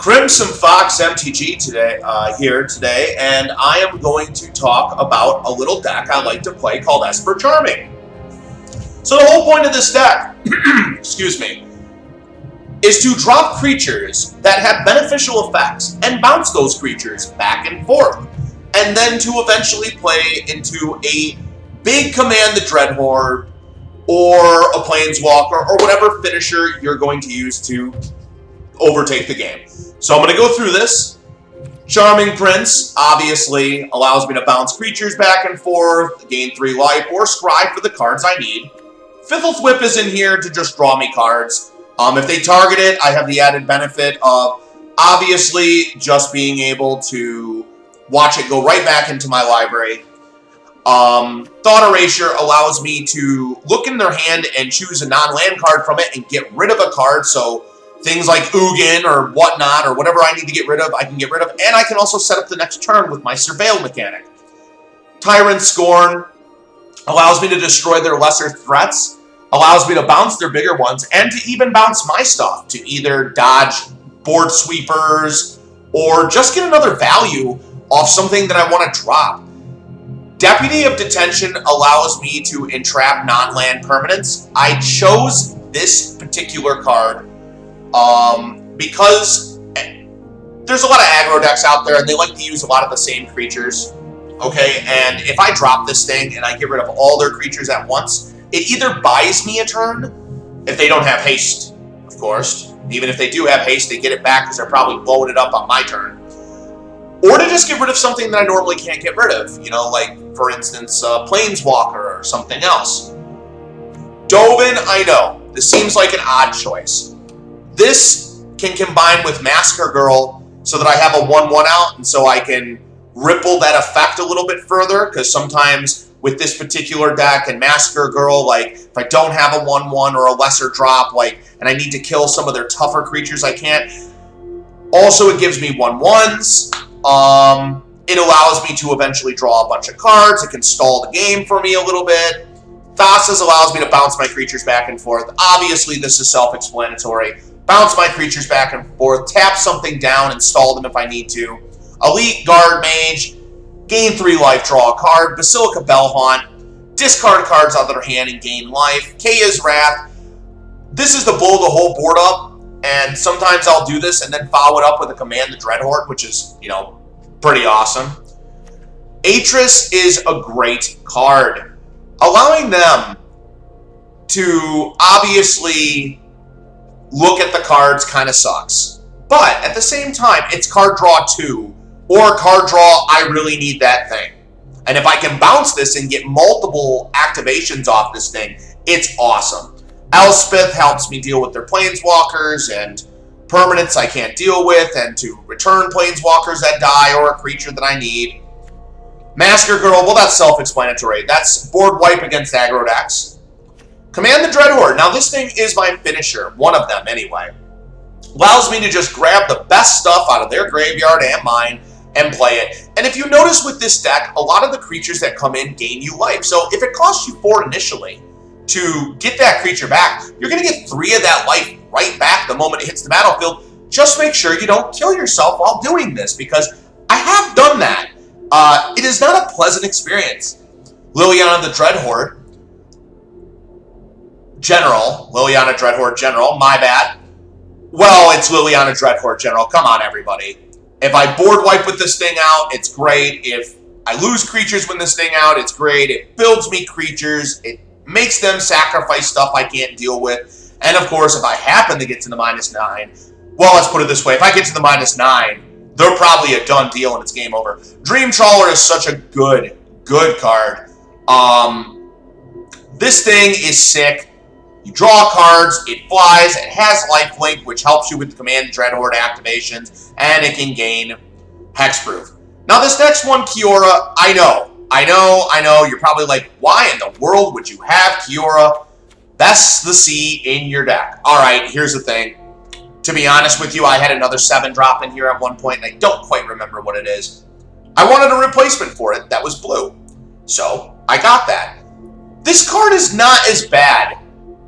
Crimson Fox MTG here today, and I am going to talk about a little deck I like to play called Esper Charming. So the whole point of this deck, excuse me, is to drop creatures that have beneficial effects and bounce those creatures back and forth, and then to eventually play into a big Command the Dreadhorde or a Planeswalker or whatever finisher you're going to use to overtake the game. So I'm going to go through this. Charming Prince obviously allows me to bounce creatures back and forth, gain 3 life, or scry for the cards I need. Fifth Whip is in here to just draw me cards. If they target it, I have the added benefit of obviously just being able to watch it go right back into my library. Thought Erasure allows me to look in their hand and choose a non-land card from it and get rid of a card, so things like Ugin or whatnot, or whatever I need to get rid of, I can get rid of. And I can also set up the next turn with my Surveil mechanic. Tyrant Scorn allows me to destroy their lesser threats, allows me to bounce their bigger ones, and to even bounce my stuff to either dodge board sweepers or just get another value off something that I want to drop. Deputy of Detention allows me to entrap non-land permanents. I chose this particular card because there's a lot of aggro decks out there and they like to use a lot of the same creatures. Okay, and if I drop this thing and I get rid of all their creatures at once, it either buys me a turn, if they don't have haste, of course. Even if they do have haste, they get it back because they're probably blowing it up on my turn. Or to just get rid of something that I normally can't get rid of. You know, like, for instance, Planeswalker or something else. Dovin, I know. This seems like an odd choice. This can combine with Masker Girl so that I have a 1/1 out, and so I can ripple that effect a little bit further, because sometimes with this particular deck and Masker Girl, like, if I don't have a 1/1 or a lesser drop, like, and I need to kill some of their tougher creatures, I can't. Also, it gives me 1/1s. It allows me to eventually draw a bunch of cards. It can stall the game for me a little bit. Thassa's allows me to bounce my creatures back and forth. Obviously, this is self-explanatory. Bounce my creatures back and forth, tap something down and stall them if I need to. Elite Guard Mage, gain 3 life, draw a card. Basilica Bellhaunt, discard cards out of their hand and gain life. Kaya's Wrath, this is to blow the whole board up, and sometimes I'll do this and then follow it up with a Command the Dreadhorde, which is, you know, pretty awesome. Atris is a great card. Allowing them to obviously look at the cards kind of sucks. But at the same time, it's card draw 2, or card draw, I really need that thing. And if I can bounce this and get multiple activations off this thing, it's awesome. Elspeth helps me deal with their Planeswalkers and permanents I can't deal with, and to return Planeswalkers that die or a creature that I need. Masker Girl, well, that's self-explanatory. That's board wipe against aggro decks. Command the Dreadhorde. Now, this thing is my finisher. One of them, anyway. Allows me to just grab the best stuff out of their graveyard and mine and play it. And if you notice with this deck, a lot of the creatures that come in gain you life. So if it costs you 4 initially to get that creature back, you're going to get 3 of that life right back the moment it hits the battlefield. Just make sure you don't kill yourself while doing this, because I have done that. It is not a pleasant experience. Liliana the Dreadhorde General. Liliana Dreadhorde General, my bad. Well, it's Liliana Dreadhorde General. Come on, everybody. If I board wipe with this thing out, it's great. If I lose creatures when this thing out, it's great. It builds me creatures. It makes them sacrifice stuff I can't deal with. And of course, if I happen to get to the -9, well, let's put it this way. If I get to the -9, they're probably a done deal and it's game over. Dream Trawler is such a good card. This thing is sick. You draw cards, it flies, it has lifelink, which helps you with the Command Dreadhorde activations, and it can gain hexproof. Now, this next one, Kiora, I know, you're probably like, why in the world would you have Kiora? That's the C in your deck. All right, here's the thing. To be honest with you, I had another 7 drop in here at one point, and I don't quite remember what it is. I wanted a replacement for it that was blue, so I got that. This card is not as bad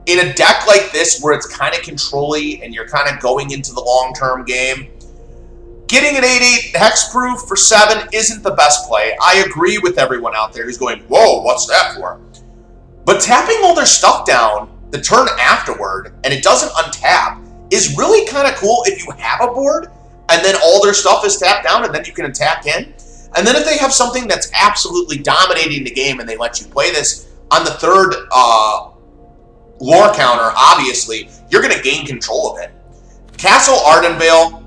in a deck like this where it's kind of controlly and you're kind of going into the long-term game. Getting an 8/8 hexproof for 7 isn't the best play. I agree with everyone out there who's going, whoa, what's that for? But tapping all their stuff down the turn afterward, and it doesn't untap, is really kind of cool if you have a board, and then all their stuff is tapped down, and then you can attack in. And then if they have something that's absolutely dominating the game, and they let you play this on the third lore counter, obviously, you're going to gain control of it. Castle Ardenvale,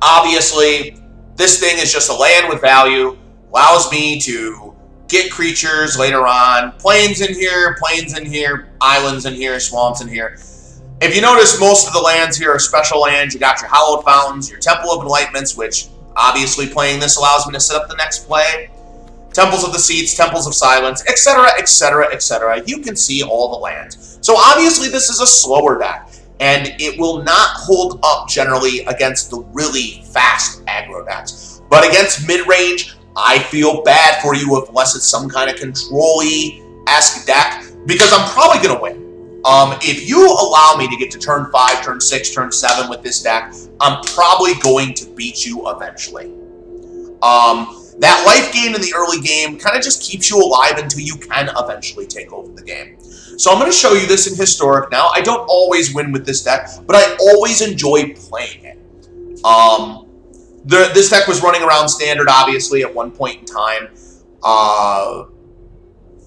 obviously, this thing is just a land with value, allows me to get creatures later on, plains in here, islands in here, swamps in here. If you notice, most of the lands here are special lands. You got your Hallowed Fountains, your Temple of Enlightenments, which obviously playing this allows me to set up the next play. Temples of the Seats, Temples of Silence, etc., etc., etc. You can see all the lands. So obviously this is a slower deck, and it will not hold up generally against the really fast aggro decks. But against mid-range, I feel bad for you unless it's some kind of control-y-esque deck, because I'm probably going to win. If you allow me to get to turn 5, turn 6, turn 7 with this deck, I'm probably going to beat you eventually. That life gain in the early game kind of just keeps you alive until you can eventually take over the game. So I'm going to show you this in Historic now. I don't always win with this deck, but I always enjoy playing it. This deck was running around Standard, obviously, at one point in time.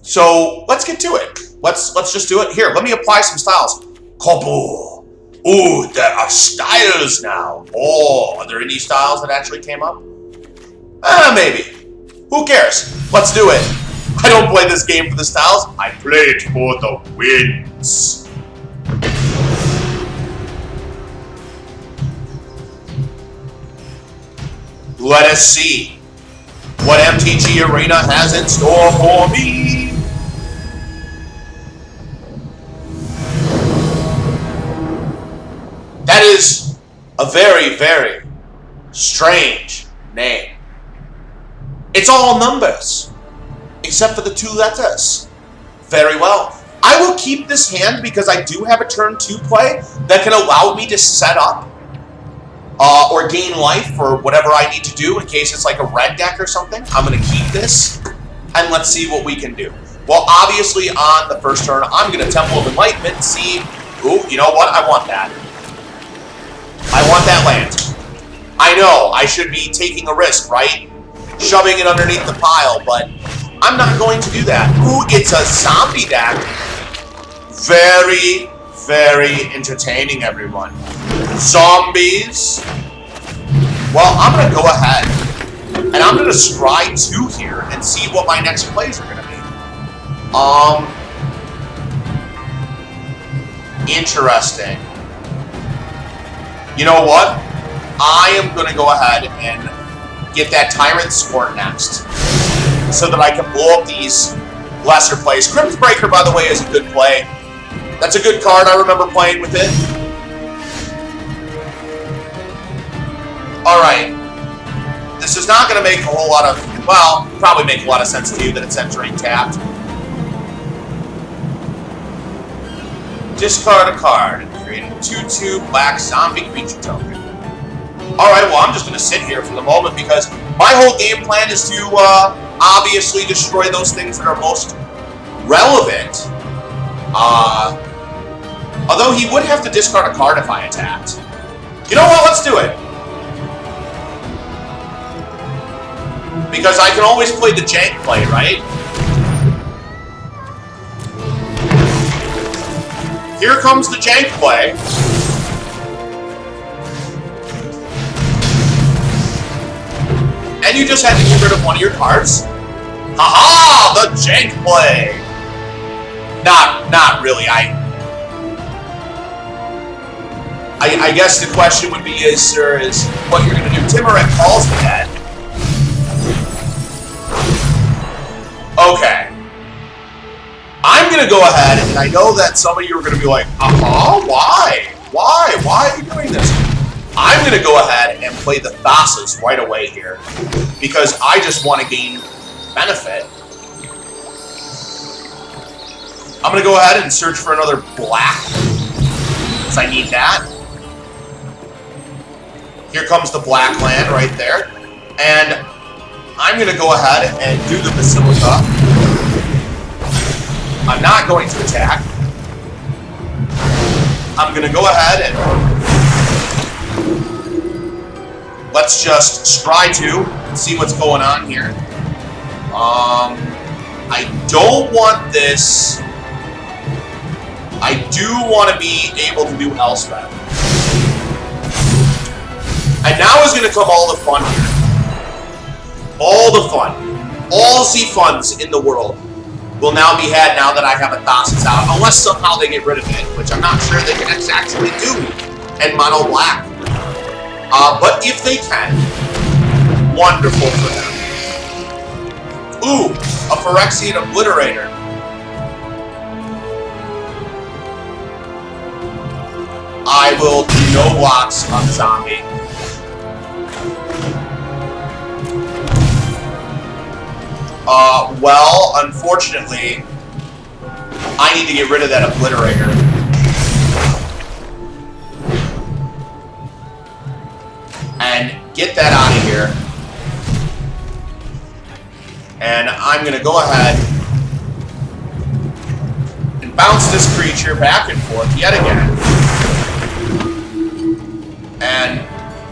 So let's get to it. Let's just do it. Here, let me apply some styles. Kobo. Ooh, there are styles now. Oh, are there any styles that actually came up? Maybe. Who cares? Let's do it. I don't play this game for the styles. I play it for the wins. Let us see what MTG Arena has in store for me. That is a very, very strange name. It's all numbers, except for the 2 letters. Very well. I will keep this hand because I do have a turn 2 play that can allow me to set up or gain life for whatever I need to do in case it's like a red deck or something. I'm going to keep this, and let's see what we can do. Well, obviously, on the first turn, I'm going to Temple of Enlightenment and see... Ooh, you know what? I want that. I want that land. I know, I should be taking a risk, right? Shoving it underneath the pile, but I'm not going to do that. Ooh, it's a zombie deck. Very, very entertaining, everyone. Zombies. Well, I'm going to go ahead, and I'm going to scry 2 here and see what my next plays are going to be. Interesting. You know what? I am going to go ahead and get that Tyrant Scorn next, so that I can blow up these lesser plays. Crim's Breaker, by the way, is a good play. That's a good card. I remember playing with it. Alright. This is not going to make a whole lot of... Well, probably make a lot of sense to you that it's entering tapped. Discard a card and create a 2/2 black zombie creature token. Alright, well, I'm just going to sit here for the moment because my whole game plan is to obviously destroy those things that are most relevant. Although he would have to discard a card if I attacked. You know what? Let's do it. Because I can always play the jank play, right? Here comes the jank play. And you just had to get rid of one of your cards. Haha! The jank play! Not really. I guess the question would be is what you're going to do. Timuret calls me that. Okay. I'm going to go ahead, and I know that some of you are going to be like, why? Why are you doing this? I'm going to go ahead and play the Thassa's right away here, because I just want to gain benefit. I'm going to go ahead and search for another black, because I need that. Here comes the black land right there. And I'm going to go ahead and do the Basilica. I'm not going to attack. I'm going to go ahead and let's just scry to and see what's going on here. I don't want this. I do want to be able to do Elspeth. And now is going to come all the fun here. All the fun. All the funds in the world will now be had now that I have a Thassa's out. Unless somehow they get rid of it, which I'm not sure they can actually do in mono black. But if they can, wonderful for them. Ooh, a Phyrexian Obliterator. I will do no blocks on the zombie. Well, unfortunately, I need to get rid of that Obliterator. And get that out of here. And I'm going to go ahead and bounce this creature back and forth yet again. And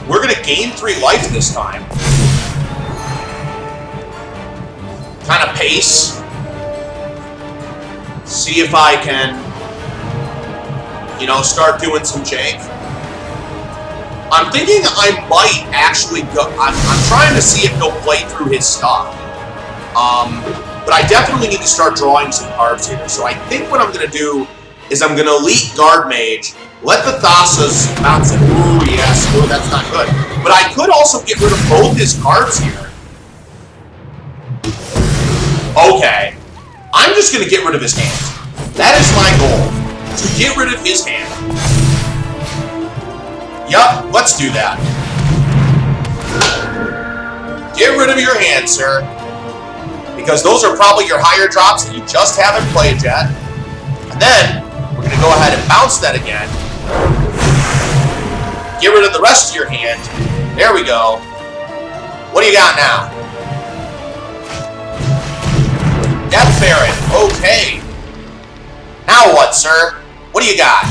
we're going to gain 3 life this time. Kind of pace. See if I can, you know, start doing some jank. I'm thinking I might actually go. I'm trying to see if he'll play through his stuff. But I definitely need to start drawing some cards here. So I think what I'm going to do is I'm going to elite Guard Mage, let the Thassas bounce it. Ooh, yes. Ooh, that's not good. But I could also get rid of both his cards here. Okay. I'm just going to get rid of his hand. That is my goal. To get rid of his hand. Yup, let's do that. Get rid of your hand, sir. Because those are probably your higher drops that you just haven't played yet. And then, we're going to go ahead and bounce that again. Get rid of the rest of your hand. There we go. What do you got now? Death Baron. Okay. Now what, sir? What do you got?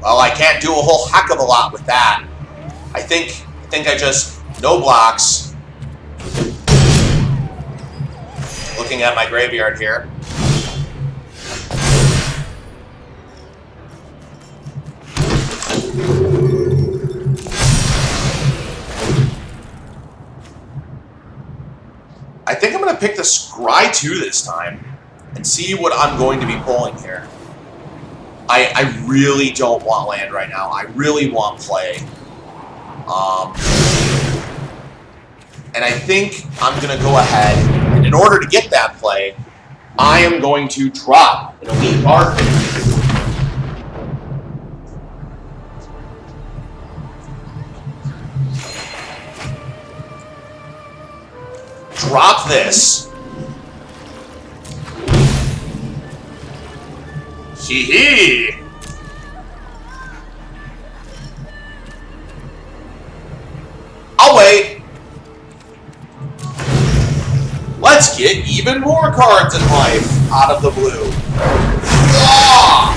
Well, I can't do a whole heck of a lot with that. I think I just... No blocks. Looking at my graveyard here. I think I'm going to pick the Scry 2 this time and see what I'm going to be pulling here. I really don't want land right now. I really want play. And I think I'm going to go ahead, and in order to get that play, I am going to drop an elite card. Drop this. Hee hee. I'll wait. Let's get even more cards in life out of the blue. Ah!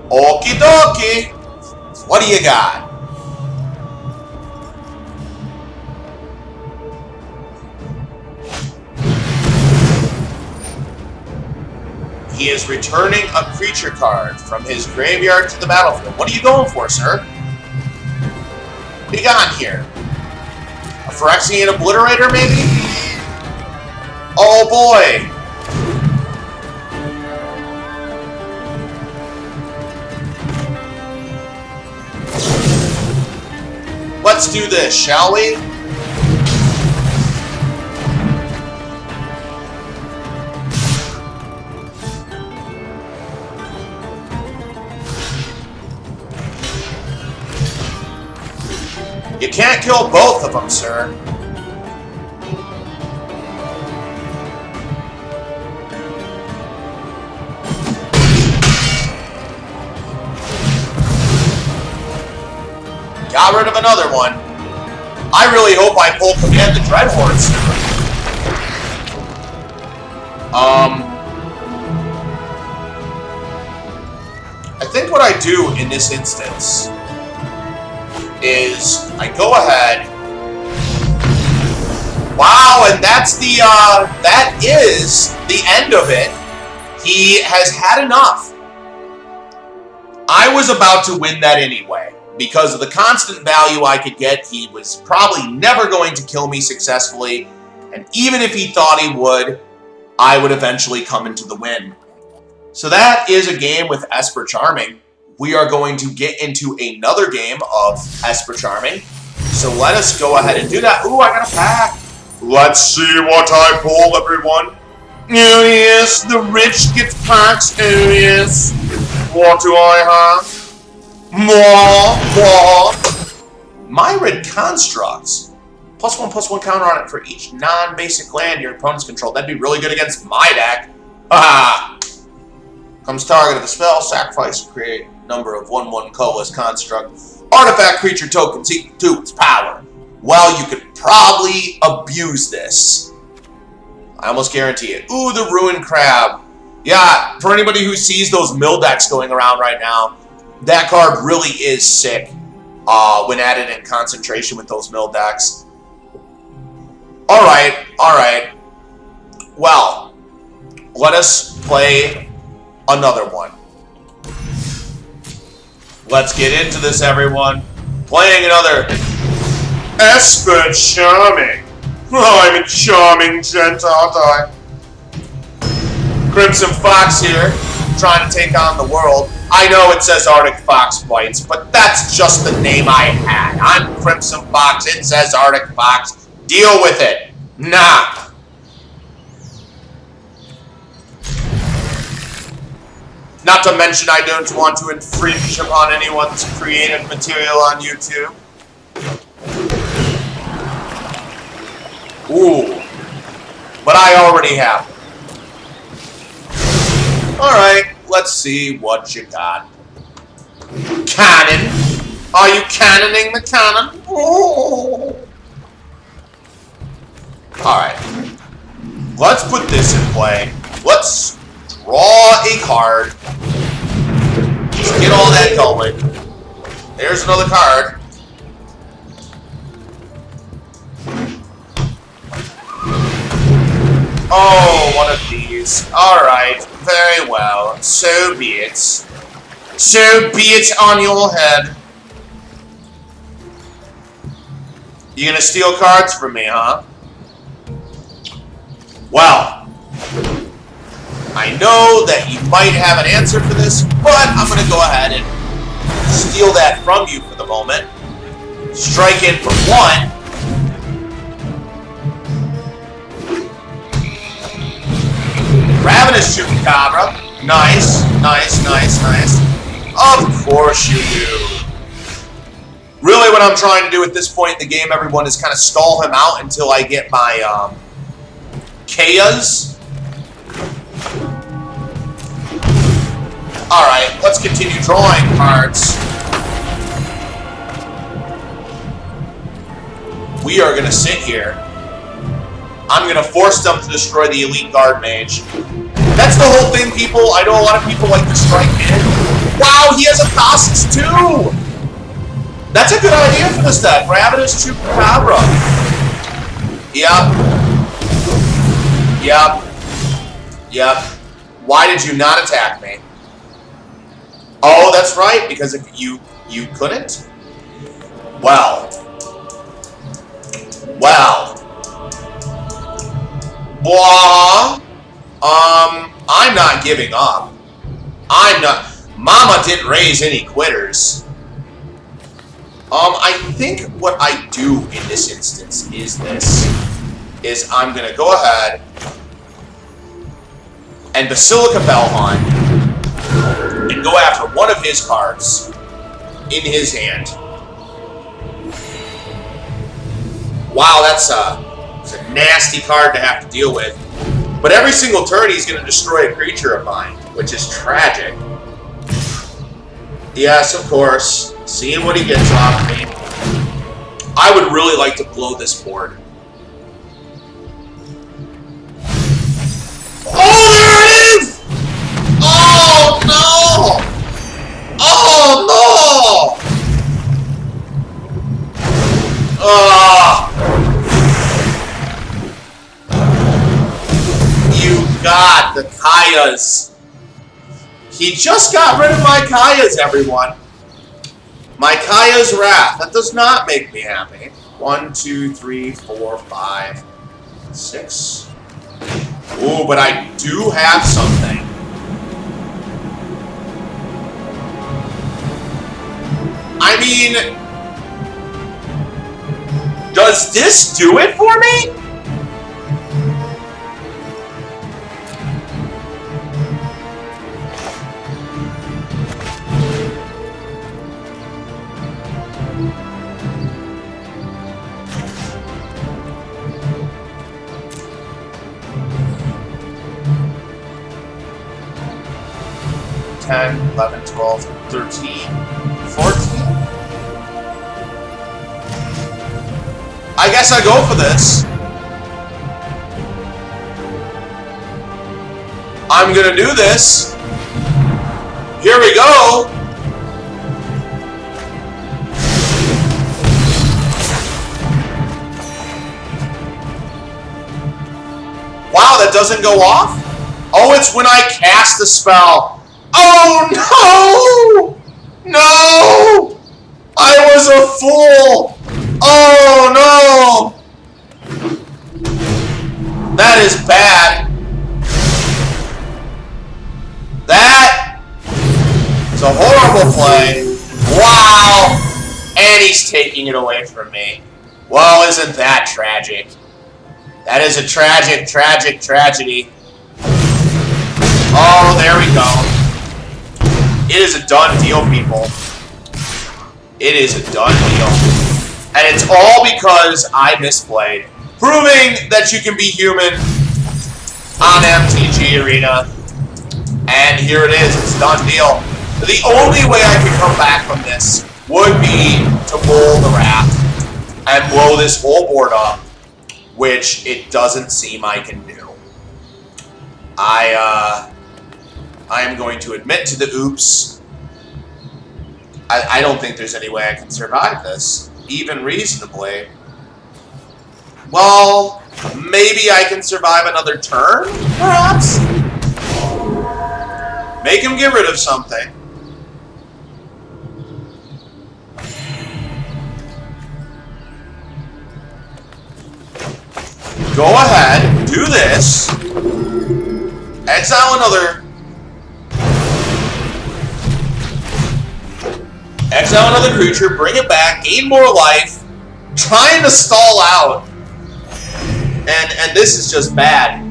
Okie dokie. What do you got? He is returning a creature card from his graveyard to the battlefield. What are you going for, sir? What do you got here? A Phyrexian Obliterator, maybe? Oh, boy. Let's do this, shall we? You can't kill both of them, sir. Got rid of another one. I really hope I pull Command the Dreadhorde. I think what I do in this instance is I go ahead. Wow, and that's the that is the end of it. He has had enough. I was about to win that anyway. Because of the constant value I could get, he was probably never going to kill me successfully. And even if he thought he would, I would eventually come into the win. So that is a game with Esper Charming. We are going to get into another game of Esper Charming. So let us go ahead and do that. Ooh, I got a pack. Let's see what I pull, everyone. Oh yes, the rich get packs. Oh yes. What do I have? More. Myriad Constructs. +1/+1 counter on it for each non-basic land your opponents control. That'd be really good against my deck. Ah. Comes target of the spell, sacrifice, create number of 1/1 colorless construct. Artifact creature tokens equal to its power. Well, you could probably abuse this. I almost guarantee it. Ooh, the Ruined Crab. Yeah, for anybody who sees those mill decks going around right now, that card really is sick when added in concentration with those mill decks. Alright. Well, let us play another one. Let's get into this, everyone. Playing another Esper Charming. Oh, I'm a charming gent, aren't I? Crimson Fox here, trying to take on the world. I know it says Arctic Fox Bites, but that's just the name I had. I'm Crimson Fox, it says Arctic Fox. Deal with it. Nah. Not to mention I don't want to infringe upon anyone's creative material on YouTube. Ooh. But I already have them. Alright, let's see what you got. Cannon? Are you cannoning the cannon? Oh. Alright. Let's put this in play. Let's draw a card. Let's get all that going. There's another card. Oh, one of these. Alright, very well. So be it. So be it on your head. You gonna steal cards from me, huh? Well, I know that you might have an answer for this, but I'm gonna go ahead and steal that from you for the moment. Strike in for 1. Ravenous Chupacabra. Nice. Of course you do. Really what I'm trying to do at this point in the game, everyone, is kind of stall him out until I get my Kayas. Alright, let's continue drawing cards. We are going to sit here. I'm going to force them to destroy the Elite Guard Mage. That's the whole thing, people. I know a lot of people like to strike in. Wow, he has a Thassus too! That's a good idea for this deck. Ravenous Chupacabra. Yep. Why did you not attack me? Oh, that's right, because if you couldn't? Well. Blah. I'm not giving up. Mama didn't raise any quitters. I think what I do in this instance is I'm gonna go ahead and Basilica Bellhunt and go after one of his cards in his hand. Wow, that's a nasty card to have to deal with. But every single turn he's going to destroy a creature of mine, which is tragic. Yes, of course. Seeing what he gets off me. I would really like to blow this board. Oh, there it is! Oh, no! Oh, no! You got the Kayas. He just got rid of my Kayas, everyone. My Kaya's Wrath. That does not make me happy. 1, 2, 3, 4, 5, 6. Ooh, but I do have something. I mean, does this do it for me? $10, $11, $12, $13, $14. I guess I go for this. I'm gonna do this. Here we go. Wow, that doesn't go off? Oh, it's when I cast the spell. Oh, no! No! I was a fool! Oh, no! That is bad. That is a horrible play. Wow! And he's taking it away from me. Well, isn't that tragic? That is a tragic, tragic tragedy. Oh, there we go. It is a done deal, people. It is a done deal. And it's all because I misplayed. Proving that you can be human on MTG Arena. And here it is. It's a done deal. The only way I could come back from this would be to bowl the Wrath and blow this whole board up, which it doesn't seem I can do. I am going to admit to the oops. I don't think there's any way I can survive this, even reasonably. Well, maybe I can survive another turn, perhaps? Make him get rid of something. Go ahead, do this. Exile another. Exile another creature, bring it back, gain more life, trying to stall out. And this is just bad.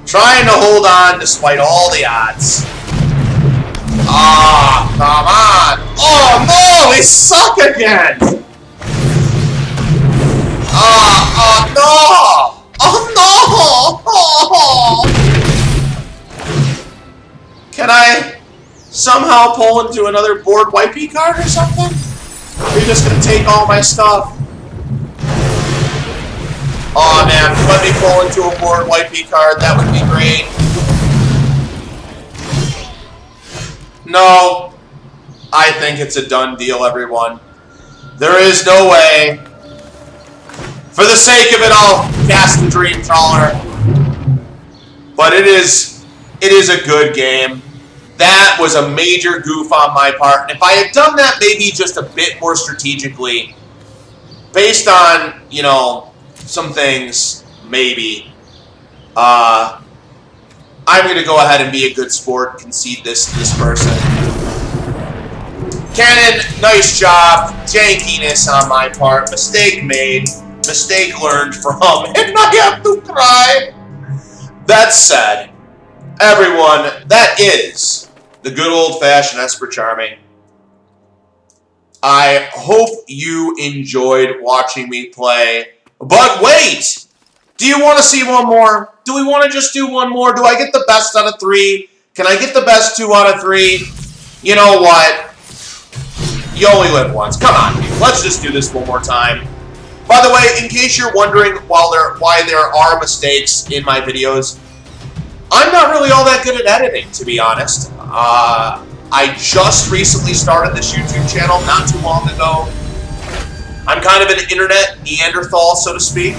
Trying to hold on despite all the odds. Ah, come on. Oh no, they suck again. Oh no. Oh no. Can I somehow pull into another board wipey card or something? Or are you just gonna take all my stuff? Oh man, let me pull into a board wipey card, that would be great. No, I think it's a done deal, everyone. There is no way. For the sake of it, I'll cast the Dream Trawler. But it is a good game. That was a major goof on my part. And if I had done that maybe just a bit more strategically, based on, you know, some things, maybe, I'm going to go ahead and be a good sport and concede this to this person. Cannon, nice job. Jankiness on my part. Mistake made. Mistake learned from. And I have to cry. That said, everyone, that is the good old-fashioned Esper Charming. I hope you enjoyed watching me play. But wait! Do you want to see one more? Do we want to just do one more? Do I get the best out of 3? Can I get the best 2 out of 3? You know what? You only live once. Come on, let's just do this one more time. By the way, in case you're wondering why there are mistakes in my videos, I'm not really all that good at editing, to be honest. I just recently started this YouTube channel not too long ago. I'm kind of an internet Neanderthal, so to speak.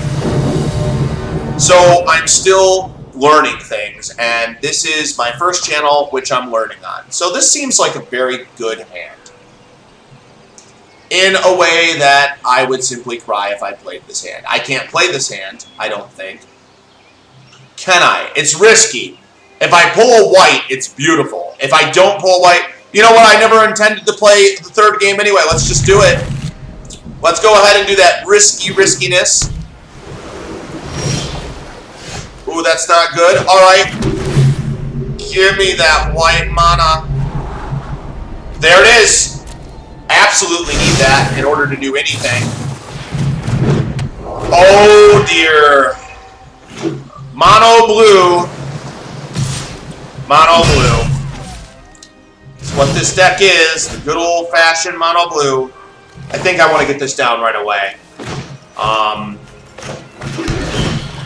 So I'm still learning things, and this is my first channel which I'm learning on. So this seems like a very good hand. In a way that I would simply cry if I played this hand. I can't play this hand, I don't think. Can I? It's risky. If I pull a white, it's beautiful. If I don't pull a white, you know what? I never intended to play the third game anyway. Let's just do it. Let's go ahead and do that riskiness. Ooh, that's not good. All right. Give me that white mana. There it is. Absolutely need that in order to do anything. Oh, dear. Mono blue. Mono blue. That's what this deck is. The good old-fashioned mono blue. I think I want to get this down right away.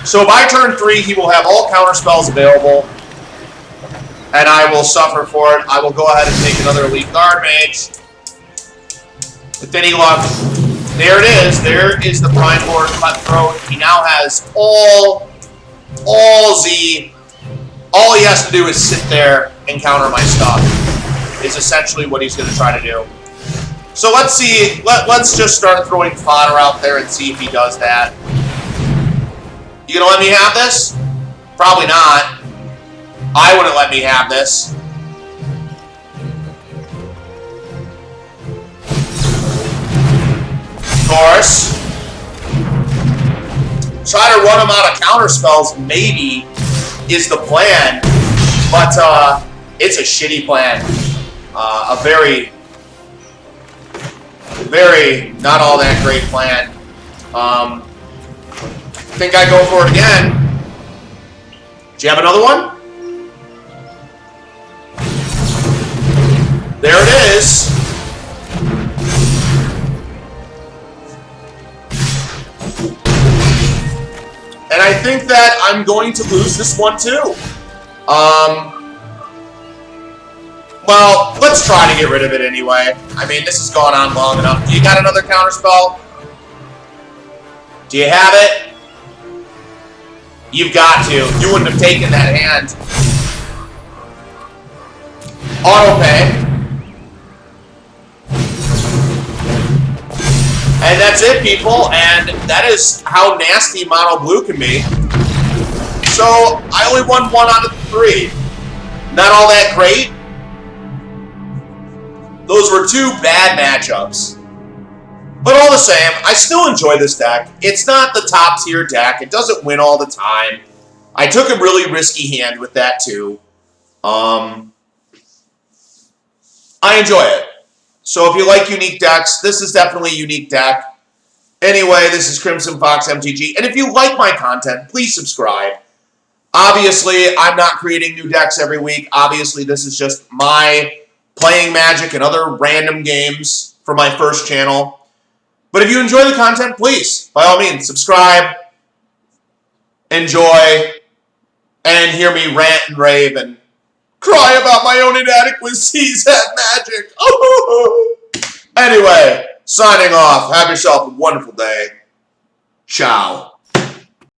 So by turn 3, he will have all counter spells available. And I will suffer for it. I will go ahead and take another Elite Guard Mage. With any luck. There it is. There is the Primeboard Cutthroat. He now has all Z. All he has to do is sit there and counter my stuff. Is essentially what he's going to try to do. So let's see. Let's just start throwing fodder out there and see if he does that. You gonna let me have this? Probably not. I wouldn't let me have this. Of course. Try to run him out of counter spells, maybe, is the plan. But it's a shitty plan. A very not all that great plan. I think I go for it again. Do you have another one? There it is. And I think that I'm going to lose this one too. Well, let's try to get rid of it anyway. I mean, this has gone on long enough. Do you got another counterspell? Do you have it? You've got to. You wouldn't have taken that hand. Auto-pay. And that's it, people. And that is how nasty mono blue can be. So, I only won 1 out of 3. Not all that great. Those were 2 bad matchups. But all the same, I still enjoy this deck. It's not the top tier deck. It doesn't win all the time. I took a really risky hand with that too. I enjoy it. So if you like unique decks, this is definitely a unique deck. Anyway, this is Crimson Fox MTG. And if you like my content, please subscribe. Obviously, I'm not creating new decks every week. Obviously, this is just my playing Magic and other random games for my first channel. But if you enjoy the content, please, by all means, subscribe, enjoy, and hear me rant and rave and cry about my own inadequacies at Magic. Anyway, signing off. Have yourself a wonderful day. Ciao.